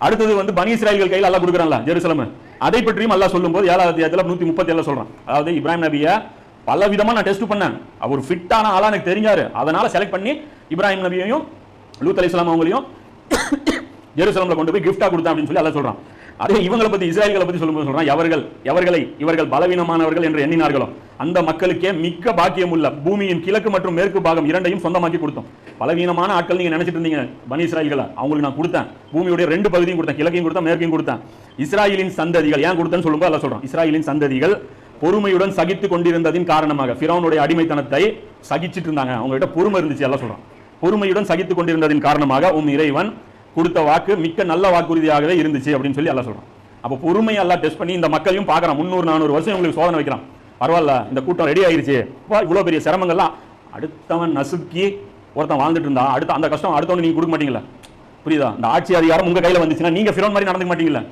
அடுத்தது வந்து பனி இஸ்ராயல்கள் கையில் அல்லாஹ் கொடுக்குறான்ல ஜெருசலம், அதை பற்றியும் அல்லாஹ் சொல்லும்போது 7வது அத்தியாயத்தில் 137 சொல்றான். அதாவது இப்ராஹிம் நபியை பல விதமா நான் டெஸ்ட் பண்ணேன், அவர் ஃபிட்டான ஆளா எனக்கு தெரிஞ்சாரு, அதனால செலக்ட் பண்ணி இப்ராஹிம் நபியையும் லூத் அலைஹிஸ்ஸலாம் அவங்களையும் ஜெருசலம்ல கொண்டு போய் கிஃப்டா கொடுத்தேன் அப்படின்னு சொல்லி அல்லாஹ் சொல்றான். அதே இவங்களை பத்தி இஸ்ராயல்களை பத்தி சொல்லும்போது சொல்றான், இவர்கள் பலவீனமானவர்கள் என்று எண்ணினார்களோ அந்த மக்களுக்கே மிக்க பாக்கியம் உள்ள பூமியின் கிழக்கு மற்றும் மேற்கு பாகம் இரண்டையும் சொந்தமாக்கி கொடுத்தோம். பலவீனமான ஆட்கள் நீங்க நினைச்சிட்டு இருந்தீங்க பனி இஸ்ராயல்களை, அவங்களுக்கு நான் கொடுத்தேன், பூமியுடைய 2 பகுதியும் கொடுத்தேன், கிழக்கையும் கொடுத்தேன் மேற்கையும் கொடுத்தேன். இஸ்ராயலின் சந்ததிகள் ஏன் கொடுத்தேன்னு சொல்லும்போது அல்லாஹ் சொல்றான், இஸ்ராயலின் சந்ததிகள் பொறுமையுடன் சகித்து கொண்டிருந்ததின் காரணமாக ஃபிரௌனுடைய அடிமைத்தனத்தை சகிச்சிட்டு இருந்தாங்க, அவங்ககிட்ட பொறுமை இருந்துச்சு. அல்லாஹ் சொல்றான், பொறுமையுடன் சகித்து கொண்டிருந்ததின் காரணமாக இறைவன் கொடுத்த வாக்கு மிக்க நல்ல வாக்குறுதியாகவே இருந்துச்சு அப்படின்னு சொல்லி அல்லாஹ் சொல்றான். அப்போ பொறுமை அல்லாஹ் டெஸ்ட் பண்ணி இந்த மக்களையும் பார்க்கறான். 300-400 வருஷம் உங்களுக்கு சோதனை வைக்கிறான். பரவாயில்ல, இந்த கூட்டம் ரெடி ஆயிருச்சு, இவ்வளவு பெரிய சிரமங்கள்லாம் அடுத்தவன் நசுக்கி ஒருத்தன் வாழ்ந்துட்டு இருந்தா அடுத்த அந்த கஷ்டம் அடுத்தவன் நீங்க கொடுக்க மாட்டீங்களா? புரியுதா? இந்த ஆட்சி அதிகாரம் உங்க கையில வந்துச்சுன்னா நீங்க ஃபிரௌன் மாதிரி நடந்துக்க மாட்டீங்களா?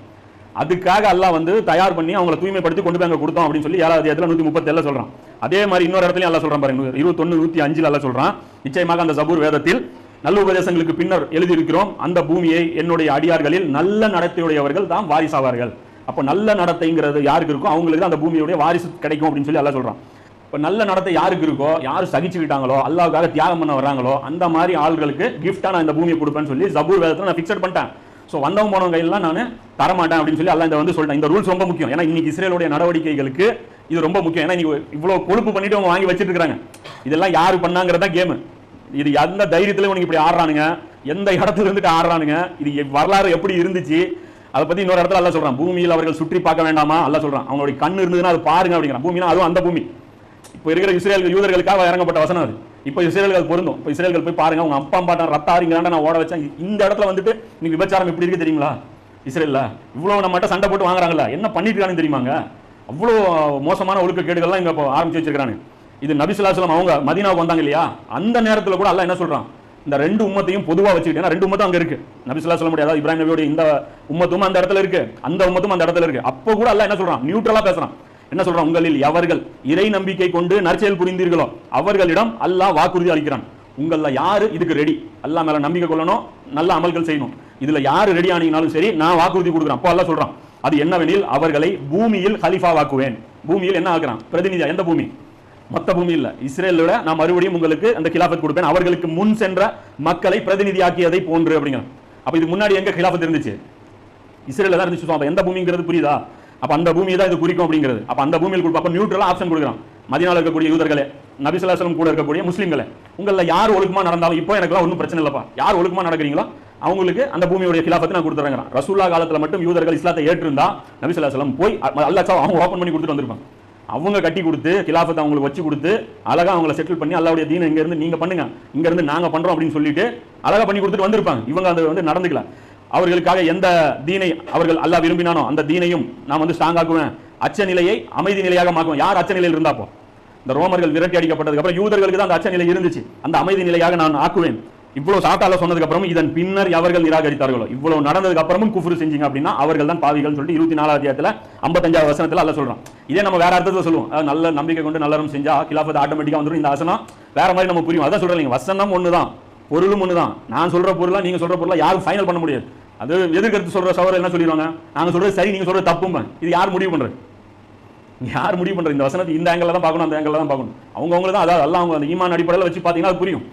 அதுக்காக அல்லாஹ் வந்து தயார் பண்ணி அவங்களை தூய்மைப்படுத்தி கொண்டு போய் அங்க கொடுத்தோம் அப்படின்னு சொல்லி 7வது அத்தியாயத்தில் 137 சொல்றான். அதே மாதிரி இன்னொரு இடத்துலயும் அல்லாஹ் சொல்றான் பாருங்க, 21-105 அல்லாஹ் சொல்றான், நிச்சயமாக அந்த ஜபூர் வேதத்தில் நல்ல உபதேசங்களுக்கு பின்னர் எழுதியிருக்கிறோம், அந்த பூமியை என்னுடைய அடியார்களில் நல்ல நடத்தையுடையவர்கள் தான் வாரிசாவார்கள். அப்போ நல்ல நடத்தைங்கிறது யாருக்கு இருக்கோ அவங்களுக்கு தான் அந்த பூமியுடைய வாரிசு கிடைக்கும் அப்படின்னு சொல்லி அல்லாஹ் சொல்றான். இப்போ நல்ல நடத்தை யாருக்கு இருக்கோ, யார் சகிச்சுக்கிட்டாங்களோ, அல்லாஹ்வுக்காக தியாகம் பண்ண வர்றாங்களோ அந்த மாதிரி ஆள்களுக்கு கிஃப்டா நான் இந்த பூமியை கொடுப்பேன்னு சொல்லி ஜபூர் வேதத்தில் நான் ஃபிக்ஸட் பண்ணிட்டேன். ஸோ வந்தவங்க போனவங்க கையெல்லாம் நான் தரமாட்டேன் அப்படின்னு சொல்லி அல்லாஹ் இந்த வந்து சொல்லிட்டேன். இந்த ரூல்ஸ் ரொம்ப முக்கியம், ஏன்னா இன்னைக்கு இஸ்ரேலுடைய நடவடிக்கைகளுக்கு இது ரொம்ப முக்கியம். ஏன்னா இன்னைக்கு இவ்வளோ கொழுப்பு பண்ணிட்டு அவங்க வாங்கி வச்சுட்டு இருக்காங்க. இதெல்லாம் யாரு பண்ணாங்கிறதா கேமு. இது எந்த தைரியத்துல உனக்கு இப்படி ஆடுறானுங்க, எந்த இடத்துல இருந்துட்டு ஆடுறானுங்க, இது வரலாறு எப்படி இருந்துச்சு அதை பத்தி இன்னொரு இடத்துல அல்லாஹ் சொல்றான், பூமியில் அவர்கள் சுற்றி பார்க்க வேண்டாமா அல்லாஹ் சொல்றான், அவங்களுடைய கண் இருந்ததுன்னா அது பாருங்க அப்படிங்கிறான். பூமினா அதுவும் அந்த பூமி. இப்போ இருக்கிற இஸ்ரேல் யூதர்களுக்காக இறங்கப்பட்ட வசனம் அது. இப்போ இஸ்ரேல்கள் பொருந்தும். இப்போ இஸ்ரேல்கள் போய் பாருங்க, அவங்க அப்பா அம்பாட்டன் ரத்த ஆறிங்களாண்ட நான் ஓட வச்சேன், இந்த இடத்துல வந்துட்டு நீங்க விபச்சாரம் எப்படி இருக்கு தெரியுங்களா? இஸ்ரேல்ல இவ்வளவு நம்மகிட்ட சண்டை போட்டு வாங்குறாங்களா, என்ன பண்ணிட்டு இருக்கான்னு தெரியுமாங்க? அவ்வளோ மோசமான ஒழுக்க கேடுகள்லாம் இங்க ஆரம்பிச்சு வச்சிருக்காங்க. இது நபி ஸல்லல்லாஹு அலைஹி வஸல்லம் அவங்க மதீனாவுக்கு வந்தாங்க இல்லையா, அந்த நேரத்தில் கூட அல்லாஹ் என்ன சொல்றான், இந்த 2 உம்மத்தையும் பொதுவாக வச்சுக்கிட்டு, 2 உம்மத்தும் அங்க இருக்கு, நபி ஸல்லல்லாஹு அலைஹி வஸல்லம் அதாவது இப்ராஹிம் நபியோட இந்த உம்மத்தும் அந்த இடத்துல இருக்கு, அந்த உம்மத்தும் அந்த இடத்துல இருக்கு. அப்போ கூட அல்லாஹ் என்ன சொல்றான், நியூட்ரலா பேசுறான். என்ன சொல்றான், உங்களில் எவர்கள் இறை நம்பிக்கை கொண்டு நற்செயல் புரிந்தீர்களோ அவர்களிடம் அல்லாஹ் வாக்குறுதி அளிக்கிறான். உங்கள யாரு இதுக்கு ரெடி, அல்லாஹ் மேல நம்பிக்கை கொள்ளணும், நல்ல அமல்கள் செய்யணும், இதுல யாரு ரெடி ஆனீங்கனாலும் சரி நான் வாக்குறுதி கொடுக்குறேன். அப்போ அல்லாஹ் சொல்றான், அது என்னவெனில் அவர்களை பூமியில் கலிஃபா வாக்குவேன். பூமியில் என்ன ஆக்குறான், பிரதிநிதியா. எந்த பூமி? மொத்த பூமி இல்ல, இஸ்ரேலோட நான் மறுபடியும் உங்களுக்கு அந்த கிலாஃபத் கொடுப்பேன், அவர்களுக்கு முன் சென்ற மக்களை பிரதிநிதியாக்கியதை போன்று அப்படிங்க. அப்ப இது முன்னாடி எங்க கிலாஃபத் இருந்துச்சு? இஸ்ரேல்ல தான் இருந்துச்சு. அப்ப எந்த பூமிங்கிறது புரியுதா? அப்ப அந்த பூமியை தான் இது குறிக்கும் அப்படிங்கிறது. அப்ப அந்த பூமியில் கொடுப்போம். அப்ப நியூட்ரலா ஆப்ஷன் கொடுக்குறான். மதீனால இருக்கக்கூடிய யூதர்களே, நபி ஸல்லல்லாஹு அலைஹி வஸல்லம் கூட இருக்கக்கூடிய முஸ்லிம்களே, உங்கள யார் ஒழுக்கமா நடந்தாலும் இப்போ எனக்குலாம் ஒன்றும் பிரச்சனை இல்லப்பா, யார் ஒழுக்கமா நடக்கிறீங்களோ அவங்களுக்கு அந்த பூமியுடைய கிலாஃபத்தை நான் கொடுத்துறேங்கிறான். ரசூலுல்லாஹ் காலத்துல மட்டும் யூதர்கள் இஸ்லாத்தை ஏற்றிருந்தா நபி ஸல்லல்லாஹு அலைஹி வஸல்லம் போய் அல்லாஹ் அவங்க ஓபன் பண்ணி கொடுத்துட்டு வந்திருப்பாங்க. அவங்க கட்டி கொடுத்து கிலாஃபத்தை அவங்களுக்கு வச்சு கொடுத்து அழகா அவங்களை செட்டில் பண்ணி அல்லாஹ்வுடைய தீனை இங்க இருந்து நீங்க பண்ணுங்க, இங்க இருந்து நாங்க பண்றோம் அப்படின்னு சொல்லிட்டு அழகா பண்ணி கொடுத்துட்டு வந்திருப்பாங்க. இவங்க அதை வந்து நடந்துக்கல. அவர்களுக்காக எந்த தீனை அவர்கள் அல்லாஹ் விரும்பினானோ அந்த தீனையும் நான் வந்து ஸ்ட்ராங் ஆக்குவேன், அச்ச நிலையை அமைதி நிலையாக மாக்குவேன். யார் அச்ச நிலையில் இருந்தாப்போ? இந்த ரோமர்கள் விரட்டி அடிக்கப்பட்டதுக்கு அப்புறம் யூதர்களுக்கு தான் அந்த அச்ச நிலை இருந்துச்சு, அந்த அமைதி நிலையாக நான் ஆக்குவேன். இவ்வளவு சாட்டால சொன்னதுக்கு அப்புறம் இதன் பின்னர் அவர்கள் நிராகரித்தார்களோ, இவ்வளவு நடந்ததுக்கு அப்புறமும் குஃப்ரு செஞ்சீங்க அப்படின்னா அவர்கள் தான் பாவிகள் சொல்லிட்டு 24வது அத்தியாயத்துல 55வது வசனத்துல அல்லாஹ் சொல்றான். இதே நம்ம வேற அர்த்தத்துல சொல்லுவோம், நல்ல நம்பிக்கை கொண்டு நல்லறம் செஞ்சா கிலாஃபத் ஆட்டோமேட்டிக்கா வந்துடும். இந்த வசனம் வேற மாதிரி நம்ம புரியும். அதான் சொல்றீங்க, வசனம் ஒண்ணுதான், பொருளும் ஒண்ணுதான். நான் சொல்ற பொருளா நீங்க சொல்ற பொருளா யாரும் ஃபைனல் பண்ண முடியாது. அது எதிர்கருத்து சொல்ற சவர என்ன சொல்லிடுவாங்க, நாங்க சொல்றது சரி நீங்க சொல்றது தப்பும். இது யார் முடிவு பண்றது? யார் முடிவு பண்றது? இந்த வசனத்தை இந்த ஆங்கிள் தான் பார்க்கணும், அந்த ஆங்கிள் தான் பார்க்கணும். அவங்க தான். அதாவது அல்லாஹ் அவங்க அந்த ஈமான் அடிப்படையில் வச்சு பார்த்தீங்கன்னா அது புரியும்.